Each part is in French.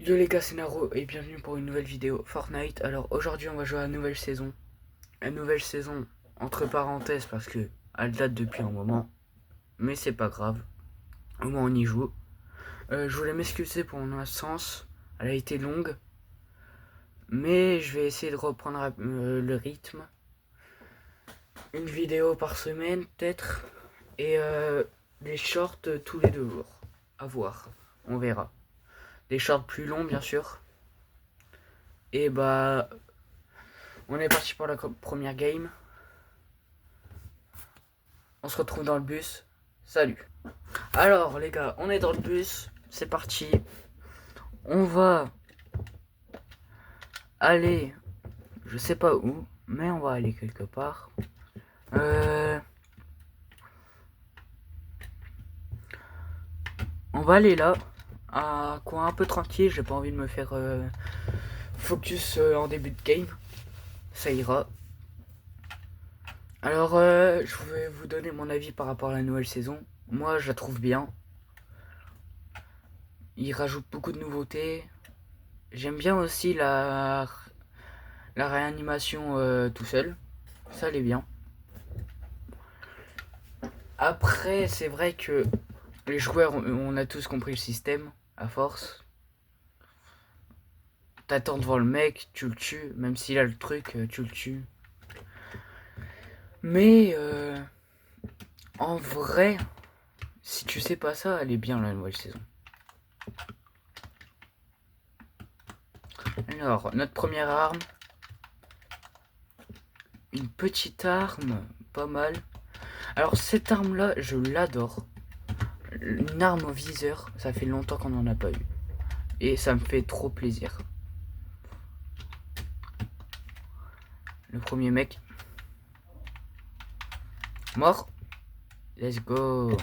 Yo les gars, c'est Naro et bienvenue pour une nouvelle vidéo Fortnite. Alors aujourd'hui on va jouer à la nouvelle saison. La nouvelle saison entre parenthèses parce que elle date depuis un moment. Mais c'est pas grave, au moins on y joue. Je voulais m'excuser pour mon absence, elle a été longue. Mais je vais essayer de reprendre le rythme. Une vidéo par semaine peut-être. Et des shorts tous les 2 jours. À voir, on verra. Des shorts plus longs bien sûr. Et bah... On est parti pour la première game. On se retrouve dans le bus. Salut. Alors les gars, on est dans le bus. C'est parti. On va aller, je sais pas où, mais on va aller quelque part. On va aller là, à coin un peu tranquille. J'ai pas envie de me faire focus en début de game. Ça ira. Alors, je vais vous donner mon avis par rapport à la nouvelle saison. Moi, je la trouve bien. Il rajoute beaucoup de nouveautés. J'aime bien aussi la réanimation tout seul. Ça, elle est bien. Après, c'est vrai que les joueurs, on a tous compris le système, à force. T'attends devant le mec, tu le tues, même s'il a le truc, tu le tues. Mais en vrai, si tu sais pas ça, elle est bien la nouvelle saison. Alors, notre première arme. Une petite arme, pas mal. Alors cette arme là, je l'adore. Une arme au viseur, ça fait longtemps qu'on n'en a pas eu. Et ça me fait trop plaisir. Le premier mec. Mort. Let's go.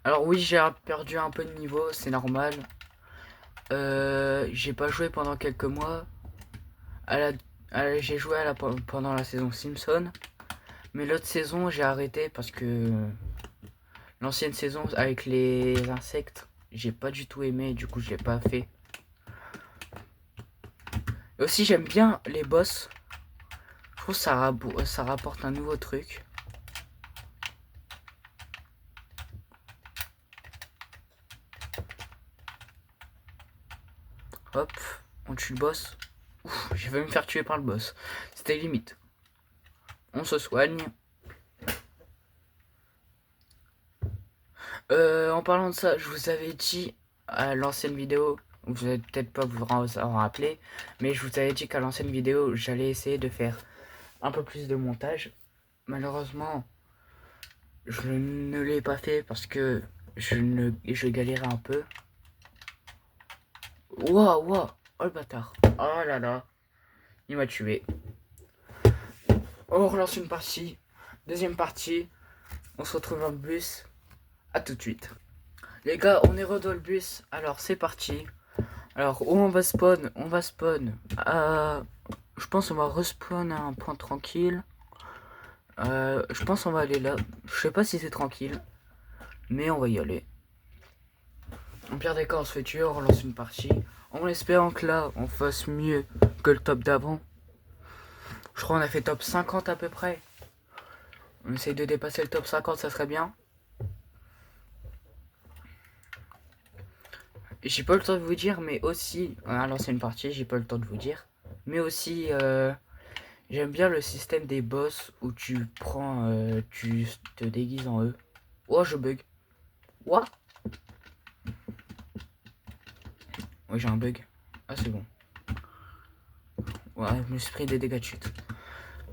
Alors oui, j'ai perdu un peu de niveau, c'est normal. J'ai pas joué pendant quelques mois. J'ai joué pendant la saison Simpson. Mais l'autre saison, j'ai arrêté parce que l'ancienne saison avec les insectes, j'ai pas du tout aimé. Du coup, je l'ai pas fait. Et aussi, j'aime bien les boss. Je trouve que ça rapporte un nouveau truc. Hop, on tue le boss. Ouf, je vais me faire tuer par le boss. C'était limite. On se soigne. En parlant de ça, je vous avais dit à l'ancienne vidéo, vous allez peut-être pas vous en rappeler, mais je vous avais dit qu'à l'ancienne vidéo, j'allais essayer de faire un peu plus de montage. Malheureusement, je ne l'ai pas fait parce que je galérais un peu. Waouh, waouh, oh le bâtard. Oh là là, il m'a tué. On relance une partie. Deuxième partie. On se retrouve dans le bus. A tout de suite. Les gars, on est dans le bus. Alors c'est parti. Alors où on va spawn? On va spawn. Je pense on va respawn à un point tranquille. Je pense on va aller là. Je sais pas si c'est tranquille. Mais on va y aller. En pire des cas, on se fait tuer, on relance une partie. En espérant que là, on fasse mieux que le top d'avant. Je crois qu'on a fait top 50 à peu près. On essaye de dépasser le top 50, ça serait bien. J'ai pas le temps de vous dire, mais aussi, à l'ancienne partie, j'ai pas le temps de vous dire. Mais aussi, j'aime bien le système des boss où tu prends, tu te déguises en eux. Oh, je bug. What? Oui, j'ai un bug. Ah, c'est bon. Ouais, je me suis pris des dégâts de chute.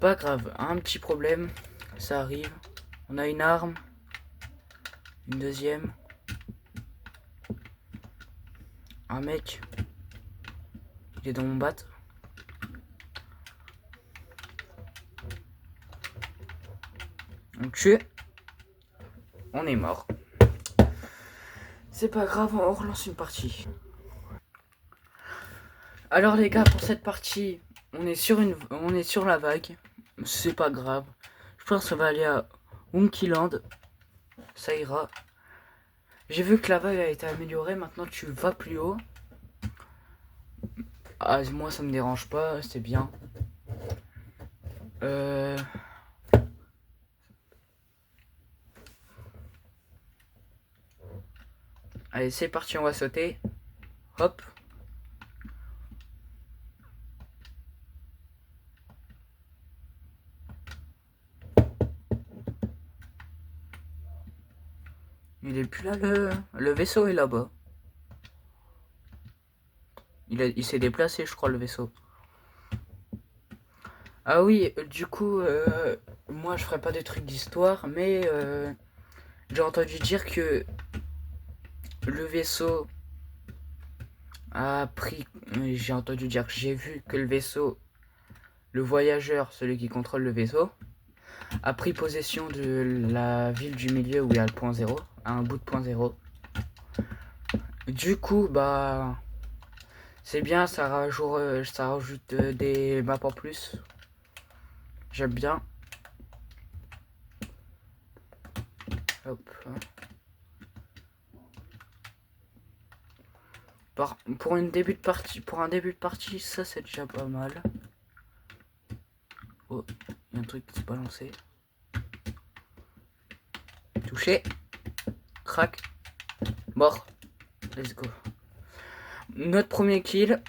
Pas grave, un petit problème, ça arrive. On a une arme, une deuxième, un mec, il est dans mon bat. On tue, on est mort. C'est pas grave, on relance une partie. Alors les gars, pour cette partie, on est sur la vague. C'est pas grave. Je pense qu'on va aller à Monkeyland. Ça ira. J'ai vu que la vague a été améliorée. Maintenant, tu vas plus haut. Ah, moi ça me dérange pas, c'est bien. Allez, c'est parti, on va sauter. Hop. Il est plus là, le vaisseau est là-bas. Il s'est déplacé, je crois, le vaisseau. Ah oui, du coup, moi je ferai pas des trucs d'histoire, mais j'ai entendu dire que le vaisseau a pris. J'ai entendu dire que j'ai vu que le vaisseau, le voyageur, celui qui contrôle le vaisseau, a pris possession de la ville du milieu où il y a le point zéro, à un bout de point zéro. Du coup, bah. C'est bien, ça rajoute des maps en plus. J'aime bien. Hop. Pour un début de partie, ça c'est déjà pas mal. Oh, il y a un truc qui s'est balancé. Touché. Crac. Mort. Let's go. Notre premier kill.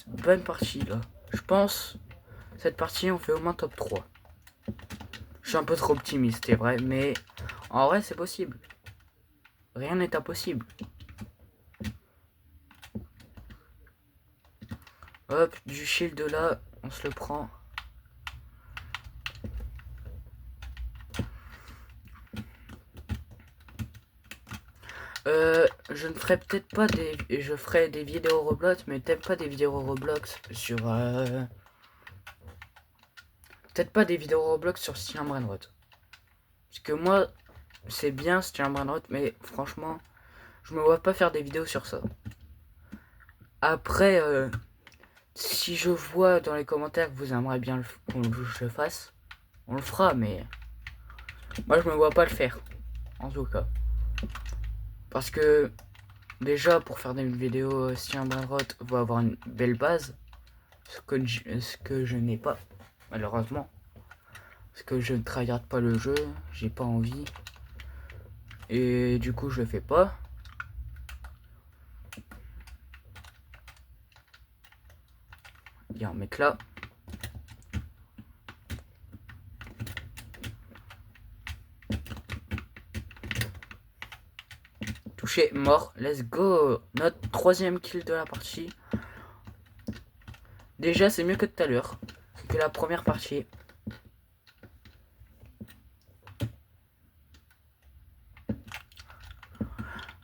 Bonne partie là. Je pense, cette partie on fait au moins top 3. Je suis un peu trop optimiste, c'est vrai, mais en vrai c'est possible. Rien n'est impossible. Hop, du shield là, on se le prend. Je ne ferai peut-être pas des... Je ferai des vidéos Roblox, mais peut-être pas des vidéos Roblox sur... Peut-être pas des vidéos Roblox sur Steam Brainrot. Parce que moi, c'est bien Steam Brainrot, mais franchement, je me vois pas faire des vidéos sur ça. Après, si je vois dans les commentaires que vous aimeriez bien qu'on le fasse, on le fera, mais... Moi, je me vois pas le faire, en tout cas. Parce que... Déjà, pour faire des vidéos Steam Brainrot, il faut avoir une belle base. Ce que je n'ai pas, malheureusement. Parce que je ne tryhard pas le jeu, j'ai pas envie. Et du coup, je le fais pas. Il y a un mec là. Touché, mort, let's go. Notre troisième kill de la partie. Déjà, c'est mieux que tout à l'heure, que la première partie.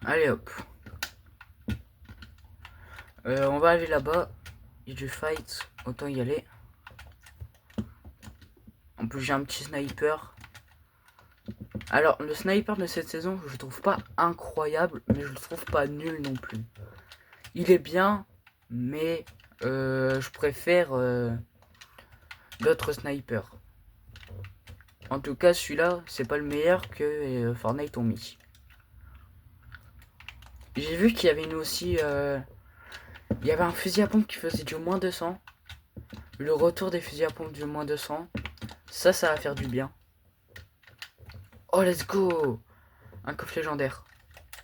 Allez hop. On va aller là-bas. Il y a du fight, autant y aller. En plus, j'ai un petit sniper. Alors, le sniper de cette saison, je le trouve pas incroyable, mais je le trouve pas nul non plus. Il est bien, mais je préfère d'autres snipers. En tout cas, celui-là, c'est pas le meilleur que Fortnite ont mis. J'ai vu qu'il y avait aussi... il y avait un fusil à pompe qui faisait du moins 200. Le retour des fusils à pompe du moins 200. Ça va faire du bien. Oh, let's go! Un coffre légendaire.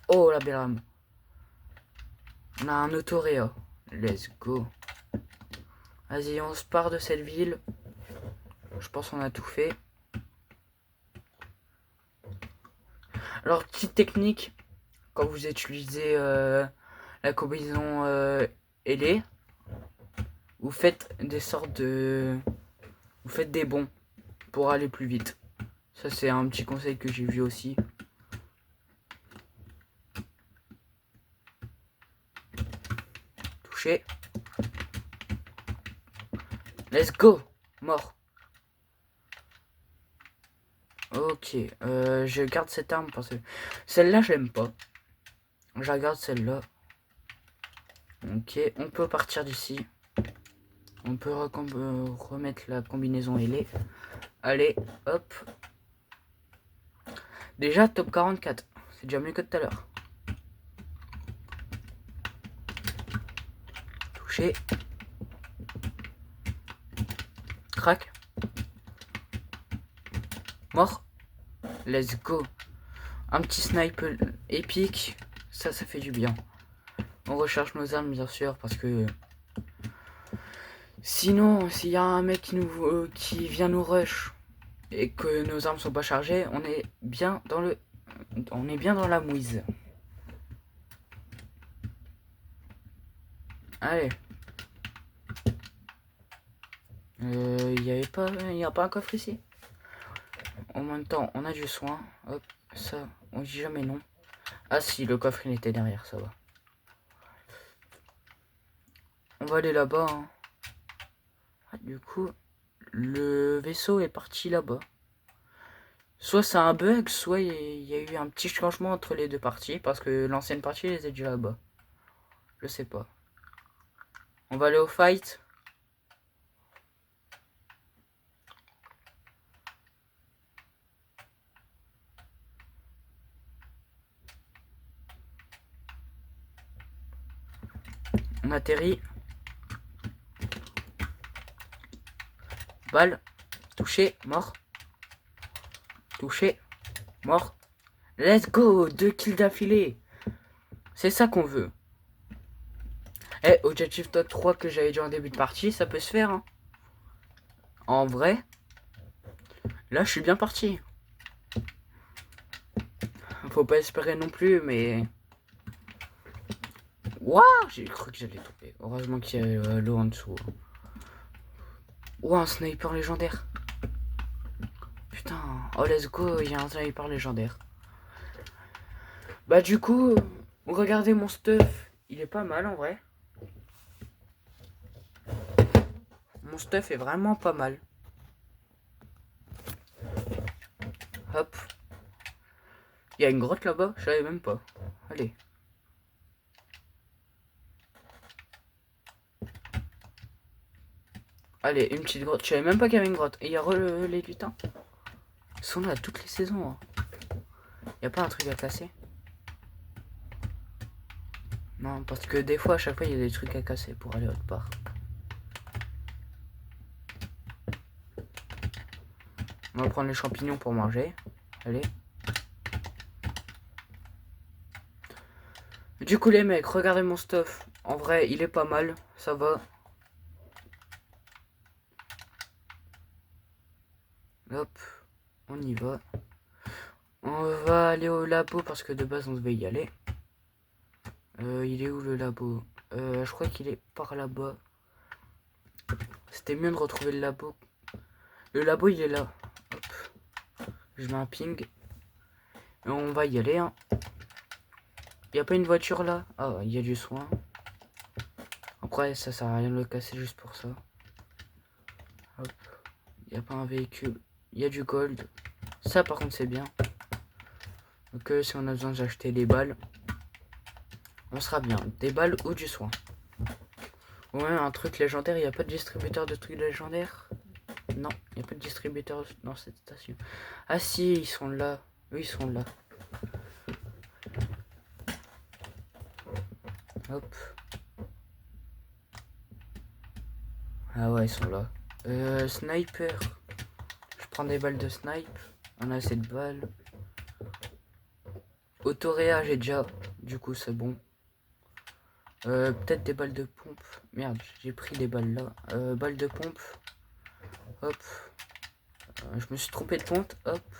Oh, la belle âme. On a un autoréa. Let's go. Vas-y, on se part de cette ville. Je pense qu'on a tout fait. Alors, petite technique. Quand vous utilisez la combinaison ailée, vous faites des sortes de... Vous faites des bonds pour aller plus vite. Ça, c'est un petit conseil que j'ai vu aussi. Touché. Let's go. Mort. Ok. Je garde cette arme parce que celle-là, j'aime pas. Je regarde celle-là. Ok. On peut partir d'ici. On peut remettre la combinaison ailée. Allez, hop. Déjà, top 44. C'est déjà mieux que tout à l'heure. Touché. Crac. Mort. Let's go. Un petit sniper épique. Ça fait du bien. On recharge nos armes bien sûr parce que sinon s'il y a un mec qui vient nous rush et que nos armes sont pas chargées, on est bien dans la mouise. Allez. Il y a pas un coffre ici. En même temps, on a du soin. Hop, ça, on dit jamais non. Ah si, le coffre il était derrière, ça va. On va aller là-bas. Hein. Ah, du coup, le vaisseau est parti là-bas. Soit c'est un bug, soit il y a eu un petit changement entre les deux parties, parce que l'ancienne partie elle était déjà là-bas. Je sais pas. On va aller au fight. On atterrit. Balle. Touché. Mort. Touché. Mort. Let's go. 2 kills d'affilée. C'est ça qu'on veut. Eh, Objective Top 3 que j'avais dit en début de partie, ça peut se faire. Hein. En vrai. Là, je suis bien parti. Faut pas espérer non plus, mais... Waouh, j'ai cru que j'allais tomber. Heureusement qu'il y a l'eau en dessous. Ouah, un sniper légendaire. Putain. Oh, let's go, il y a un sniper légendaire. Bah du coup, regardez mon stuff. Il est pas mal en vrai. Mon stuff est vraiment pas mal. Hop. Il y a une grotte là-bas, je savais même pas. Allez. Allez, une petite grotte. Je savais même pas qu'il y avait une grotte. Et il y a les lutins. Ils sont là toutes les saisons. Hein. Y a pas un truc à casser? Non, parce que des fois, à chaque fois, il y a des trucs à casser pour aller autre part. On va prendre les champignons pour manger. Allez. Du coup, les mecs, regardez mon stuff. En vrai, il est pas mal. Ça va. Hop. On y va. On va aller au labo parce que de base, on devait y aller. Il est où le labo? Je crois qu'il est par là-bas. C'était mieux de retrouver le labo. Le labo, il est là. Hop. Je mets un ping. Et on va y aller. Hein. Il n'y a pas une voiture là? Ah, il y a du soin. Après, ça sert à rien de le casser juste pour ça. Hop. Il n'y a pas un véhicule. Il y a du gold. Ça, par contre, c'est bien. Donc, si on a besoin d'acheter des balles, on sera bien. Des balles ou du soin. Ouais, un truc légendaire. Il n'y a pas de distributeur de trucs légendaires? Non, il n'y a pas de distributeur dans cette station. Ah si, ils sont là. Oui, ils sont là. Hop. Ah ouais, ils sont là. Sniper. Je prends des balles de snipe. On a assez de balles. Autoréa, j'ai déjà. Du coup, c'est bon. Peut-être des balles de pompe. Merde, j'ai pris des balles là. Balles de pompe. Hop. Je me suis trompé de compte. Hop.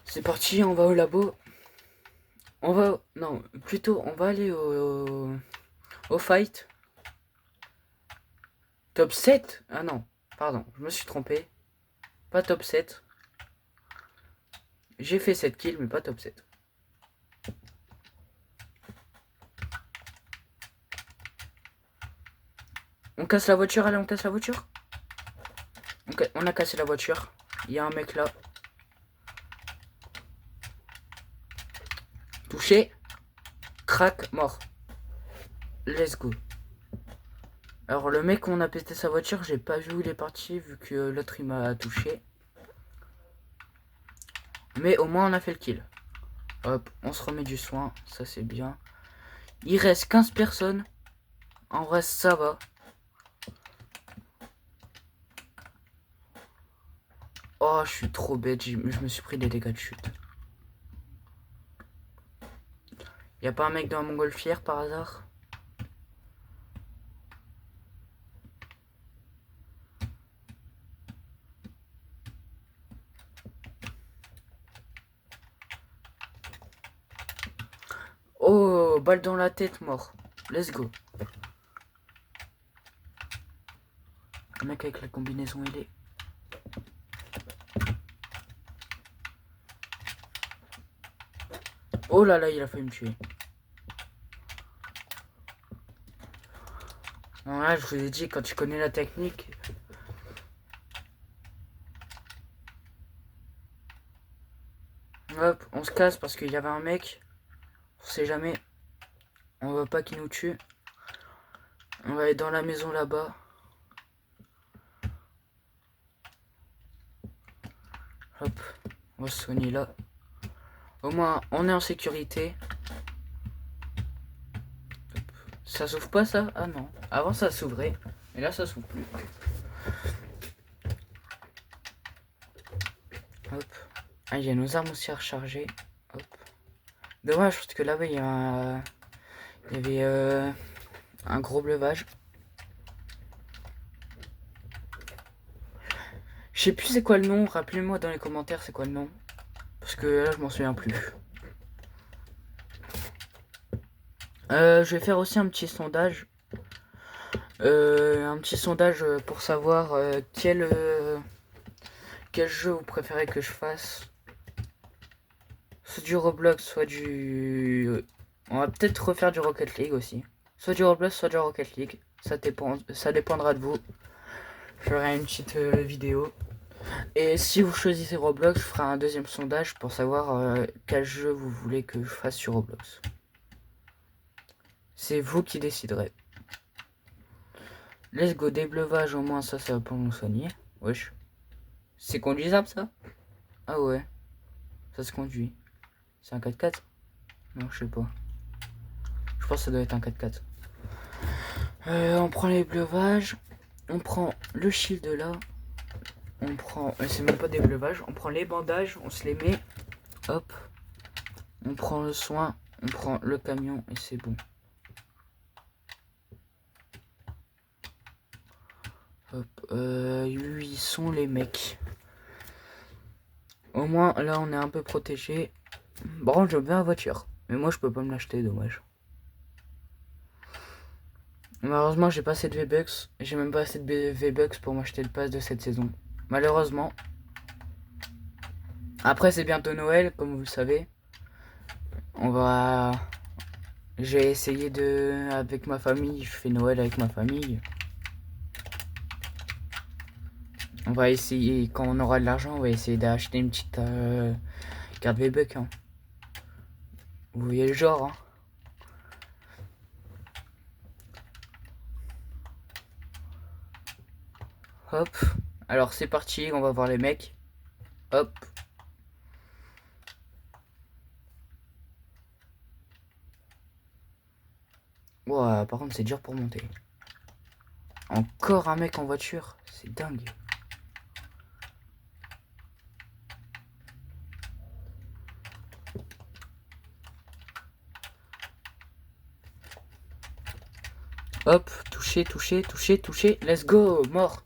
C'est parti, on va au labo. On va... Non, plutôt, on va aller au fight. Top 7? Ah non, pardon, je me suis trompé. Pas top 7. J'ai fait 7 kills, mais pas top 7. On casse la voiture, allez, on casse la voiture. On a cassé la voiture. Il y a un mec là. Touché. Crac, mort. Let's go. Alors le mec, on a pété sa voiture, j'ai pas vu où il est parti vu que l'autre il m'a touché. Mais au moins on a fait le kill. Hop, on se remet du soin, ça c'est bien. Il reste 15 personnes. En vrai, ça va. Oh, je suis trop bête. Je me suis pris des dégâts de chute. Y a pas un mec dans la montgolfière par hasard? Oh, balle dans la tête, mort. Let's go. Le mec avec la combinaison il est. Oh là là, il a failli me tuer. Non, là, je vous ai dit, quand tu connais la technique. Hop, on se casse parce qu'il y avait un mec. On sait jamais. On veut pas qu'il nous tue. On va aller dans la maison là-bas. Hop, on va se soigner là. Au moins, on est en sécurité. Hop. Ça s'ouvre pas ça? Ah non. Avant ça s'ouvrait. Et là ça s'ouvre plus. Hop. Ah, il y a nos armes aussi à recharger. Hop. Dommage parce que là-bas il y avait un gros bleuvage. Je sais plus c'est quoi le nom. Rappelez-moi dans les commentaires c'est quoi le nom. Parce que là je m'en souviens plus. Je vais faire aussi un petit sondage. Pour savoir quel jeu vous préférez que je fasse. Soit du Roblox, soit du... On va peut-être refaire du Rocket League aussi. Soit du Roblox, soit du Rocket League. Ça dépendra de vous. Je ferai une petite vidéo. Et si vous choisissez Roblox, je ferai un deuxième sondage pour savoir quel jeu vous voulez que je fasse sur Roblox. C'est vous qui déciderez. Let's go, débleuvage, au moins ça va pour nous soigner. Wesh. C'est conduisable ça? Ah ouais. Ça se conduit. C'est un 4x4? Non, je sais pas. Je pense que ça doit être un 4x4. On prend les bleuvages. On prend le shield là. On prend... c'est même pas des bleuvages. On prend les bandages. On se les met. Hop. On prend le soin. On prend le camion et c'est bon. Hop. Où ils sont les mecs? Au moins là on est un peu protégé. Bon, j'aime bien la voiture. Mais moi je peux pas me l'acheter, dommage. Malheureusement j'ai pas assez de V-Bucks. J'ai même pas assez de V-Bucks pour m'acheter le pass de cette saison. Malheureusement. Après c'est bientôt Noël, comme vous le savez. On va... J'ai essayé de... Avec ma famille, je fais Noël avec ma famille. On va essayer, quand on aura de l'argent, on va essayer d'acheter une petite carte V-Bucks. Hein. Vous voyez le genre. Hein. Hop. Alors c'est parti, on va voir les mecs. Hop. Ouah, par contre c'est dur pour monter. Encore un mec en voiture, c'est dingue. Hop, touché, touché, touché, touché. Let's go, mort.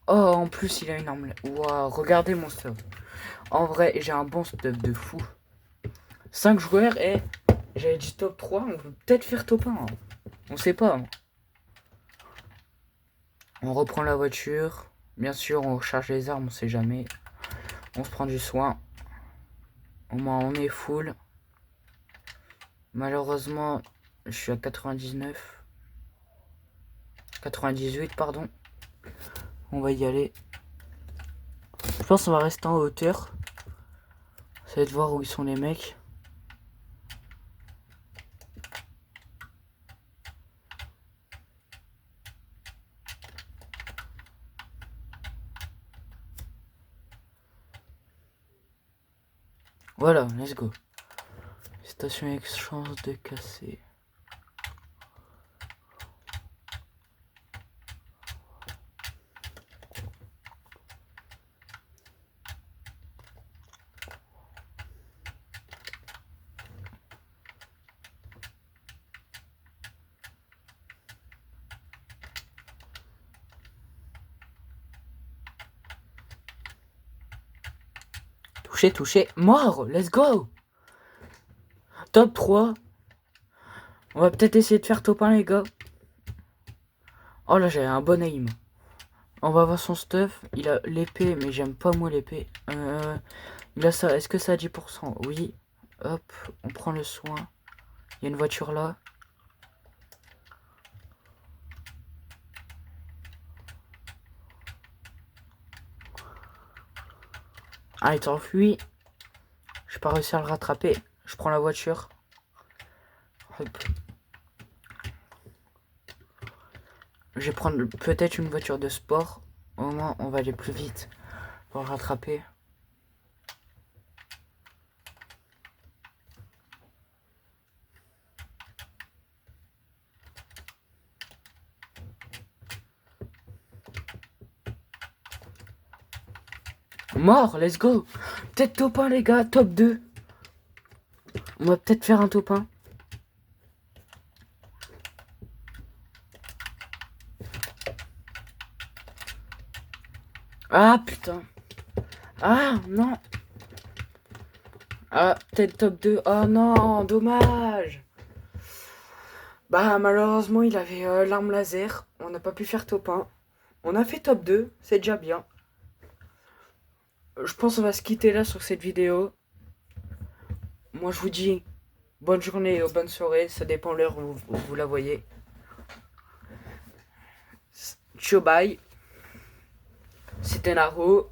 Oh, en plus il a une arme. Ouah, regardez mon stuff. En vrai, j'ai un bon stuff de fou. 5 joueurs et j'avais dit top 3, on peut peut-être faire top 1. Hein. On sait pas. Hein. On reprend la voiture. Bien sûr, on recharge les armes, on sait jamais. On se prend du soin. Au moins, on est full. Malheureusement, je suis à 99. 98, pardon. On va y aller. Je pense qu'on va rester en hauteur. Ça va être voir où ils sont les mecs. Voilà, let's go. Station exchange de cassé. touché. Mort, let's go. Top 3. On va peut-être essayer de faire top 1, les gars. Oh là, j'ai un bon aim. On va voir son stuff. Il a l'épée, mais j'aime pas moi l'épée. Il a ça. Est-ce que ça a 10%? Oui. Hop, on prend le soin. Il y a une voiture là. Ah, il t'enfuit. J'ai pas réussi à le rattraper. Je prends la voiture. Hop. Je vais prendre peut-être une voiture de sport. Au moins, on va aller plus vite pour le rattraper. Mort, let's go. Peut-être top 1, les gars, top 2. On va peut-être faire un top 1. Ah, putain. Ah, non. Ah, peut-être top 2. Oh non, dommage. Bah, malheureusement, il avait l'arme laser. On n'a pas pu faire top 1. On a fait top 2, c'est déjà bien. Je pense qu'on va se quitter là sur cette vidéo. Moi, je vous dis bonne journée ou bonne soirée. Ça dépend l'heure où vous la voyez. Ciao, bye. C'était Naro.